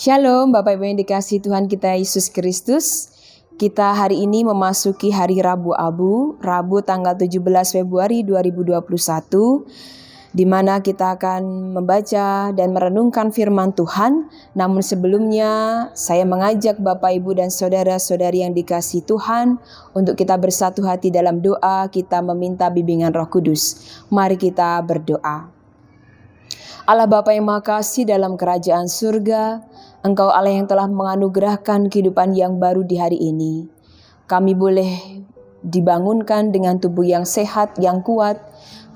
Shalom Bapak Ibu yang dikasihi Tuhan kita Yesus Kristus. Kita hari ini memasuki hari Rabu Abu, Rabu tanggal 17 Februari 2021, di mana kita akan membaca dan merenungkan firman Tuhan. Namun sebelumnya saya mengajak Bapak Ibu dan saudara-saudari yang dikasihi Tuhan untuk kita bersatu hati dalam doa, kita meminta bimbingan Roh Kudus. Mari kita berdoa. Allah Bapa yang Maha Kasih dalam kerajaan surga, Engkau Allah yang telah menganugerahkan kehidupan yang baru di hari ini. Kami boleh dibangunkan dengan tubuh yang sehat, yang kuat.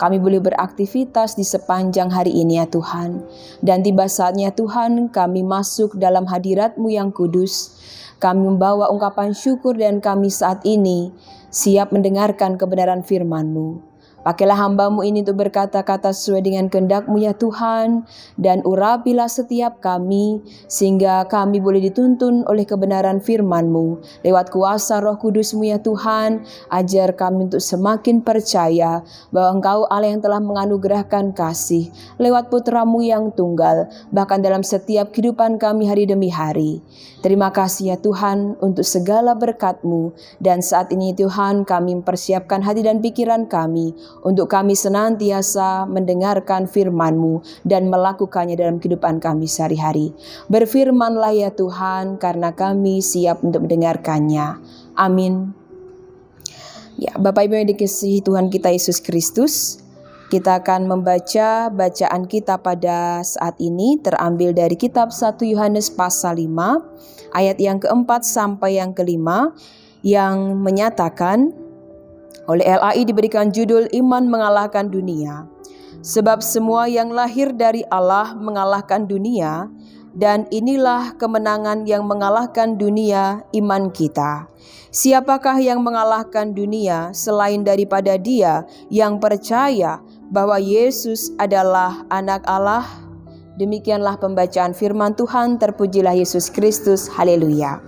Kami boleh beraktivitas di sepanjang hari ini ya Tuhan. Dan tiba saatnya Tuhan kami masuk dalam hadirat-Mu yang kudus. Kami membawa ungkapan syukur dan kami saat ini siap mendengarkan kebenaran firman-Mu. Pakailah hamba-Mu ini untuk berkata-kata sesuai dengan kehendak-Mu ya Tuhan, dan urapilah setiap kami, sehingga kami boleh dituntun oleh kebenaran firman-Mu. Lewat kuasa Roh Kudus-Mu ya Tuhan, ajar kami untuk semakin percaya bahwa Engkau Allah yang telah menganugerahkan kasih, lewat Putra-Mu yang tunggal, bahkan dalam setiap kehidupan kami hari demi hari. Terima kasih ya Tuhan untuk segala berkat-Mu, dan saat ini Tuhan kami mempersiapkan hati dan pikiran kami, untuk kami senantiasa mendengarkan firman-Mu dan melakukannya dalam kehidupan kami sehari-hari. Berfirmanlah ya Tuhan, karena kami siap untuk mendengarkannya. Amin. Ya, Bapak Ibu yang dikasihi Tuhan kita Yesus Kristus, kita akan membaca bacaan kita pada saat ini terambil dari kitab 1 Yohanes pasal 5 ayat yang keempat sampai yang kelima, yang menyatakan, oleh LAI diberikan judul Iman Mengalahkan Dunia. Sebab semua yang lahir dari Allah mengalahkan dunia, dan inilah kemenangan yang mengalahkan dunia, iman kita. Siapakah yang mengalahkan dunia selain daripada Dia yang percaya bahwa Yesus adalah Anak Allah? Demikianlah pembacaan firman Tuhan. Terpujilah Yesus Kristus. Haleluya.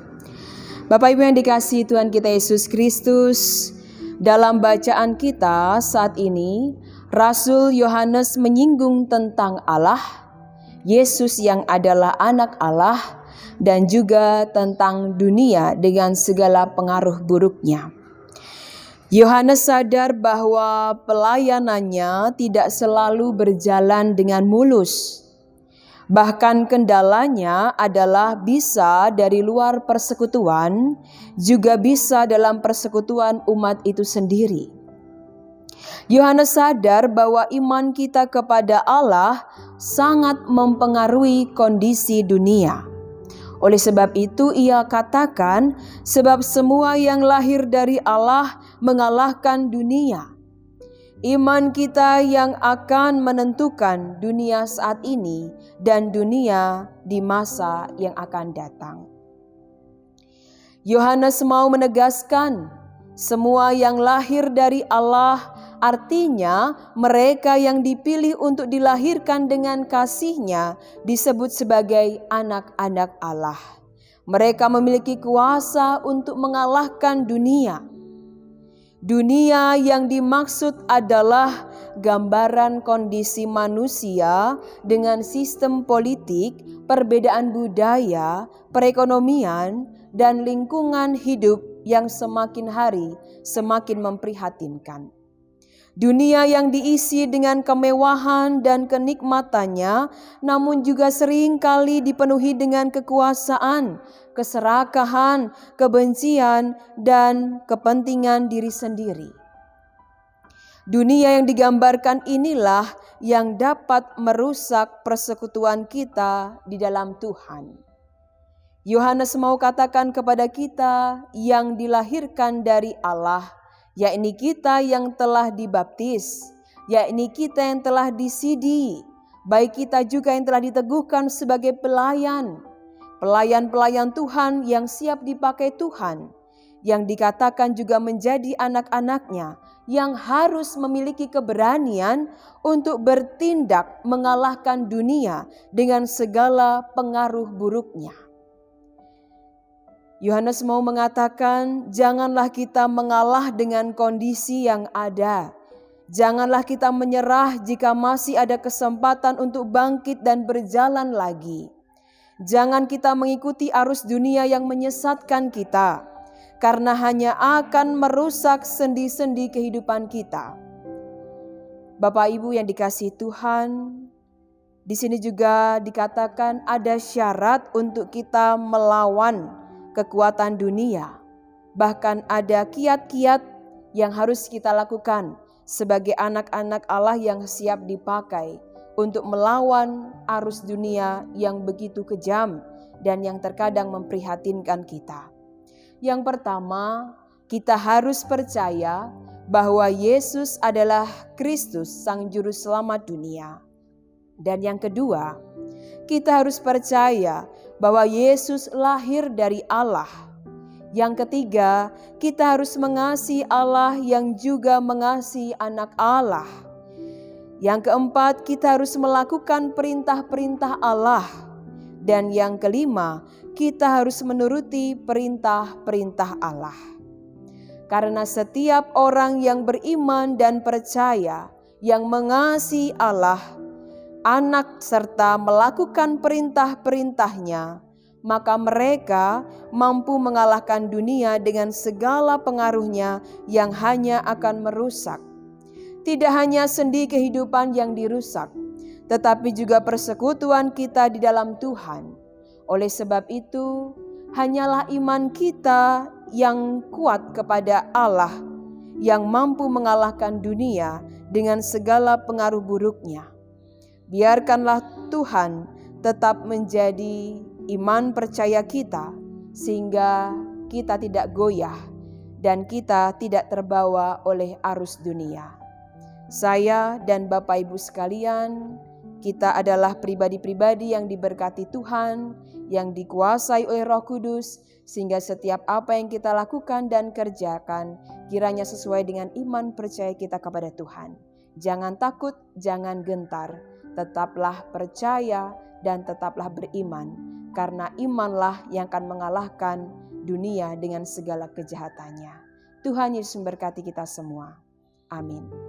Bapak Ibu yang dikasihi Tuhan kita Yesus Kristus, dalam bacaan kita saat ini, Rasul Yohanes menyinggung tentang Allah, Yesus yang adalah Anak Allah, dan juga tentang dunia dengan segala pengaruh buruknya. Yohanes sadar bahwa pelayanannya tidak selalu berjalan dengan mulus. Bahkan kendalanya adalah bisa dari luar persekutuan, juga bisa dalam persekutuan umat itu sendiri. Yohanes sadar bahwa iman kita kepada Allah sangat mempengaruhi kondisi dunia. Oleh sebab itu ia katakan, sebab semua yang lahir dari Allah mengalahkan dunia. Iman kita yang akan menentukan dunia saat ini dan dunia di masa yang akan datang. Yohanes mau menegaskan, semua yang lahir dari Allah artinya mereka yang dipilih untuk dilahirkan dengan kasih-Nya disebut sebagai anak-anak Allah. Mereka memiliki kuasa untuk mengalahkan dunia. Dunia yang dimaksud adalah gambaran kondisi manusia dengan sistem politik, perbedaan budaya, perekonomian, dan lingkungan hidup yang semakin hari semakin memprihatinkan. Dunia yang diisi dengan kemewahan dan kenikmatannya, namun juga seringkali dipenuhi dengan kekuasaan, keserakahan, kebencian, dan kepentingan diri sendiri. Dunia yang digambarkan inilah yang dapat merusak persekutuan kita di dalam Tuhan. Yohanes mau katakan kepada kita yang dilahirkan dari Allah, yakni kita yang telah dibaptis, yakni kita yang telah disidi, baik kita juga yang telah diteguhkan sebagai pelayan-pelayan Tuhan yang siap dipakai Tuhan, yang dikatakan juga menjadi anak-anaknya, yang harus memiliki keberanian untuk bertindak mengalahkan dunia dengan segala pengaruh buruknya. Yohanes mau mengatakan, janganlah kita mengalah dengan kondisi yang ada. Janganlah kita menyerah jika masih ada kesempatan untuk bangkit dan berjalan lagi. Jangan kita mengikuti arus dunia yang menyesatkan kita, karena hanya akan merusak sendi-sendi kehidupan kita. Bapak Ibu yang dikasihi Tuhan, di sini juga dikatakan ada syarat untuk kita melawan kekuatan dunia. Bahkan ada kiat-kiat yang harus kita lakukan sebagai anak-anak Allah yang siap dipakai untuk melawan arus dunia yang begitu kejam dan yang terkadang memprihatinkan kita. Yang pertama, kita harus percaya bahwa Yesus adalah Kristus, Sang Juru Selamat dunia. Dan yang kedua, kita harus percaya bahwa Yesus lahir dari Allah. Yang ketiga, kita harus mengasihi Allah yang juga mengasihi anak Allah. Yang keempat, kita harus melakukan perintah-perintah Allah. Dan yang kelima, kita harus menuruti perintah-perintah Allah. Karena setiap orang yang beriman dan percaya, yang mengasihi Allah, Anak serta melakukan perintah-perintahnya, maka mereka mampu mengalahkan dunia dengan segala pengaruhnya yang hanya akan merusak. Tidak hanya sendi kehidupan yang dirusak, tetapi juga persekutuan kita di dalam Tuhan. Oleh sebab itu, hanyalah iman kita yang kuat kepada Allah yang mampu mengalahkan dunia dengan segala pengaruh buruknya. Biarkanlah Tuhan tetap menjadi iman percaya kita, sehingga kita tidak goyah dan kita tidak terbawa oleh arus dunia. Saya dan Bapak Ibu sekalian, kita adalah pribadi-pribadi yang diberkati Tuhan, yang dikuasai oleh Roh Kudus, sehingga setiap apa yang kita lakukan dan kerjakan kiranya sesuai dengan iman percaya kita kepada Tuhan. Jangan takut, jangan gentar. Tetaplah percaya dan tetaplah beriman, karena imanlah yang akan mengalahkan dunia dengan segala kejahatannya. Tuhan Yesus memberkati kita semua. Amin.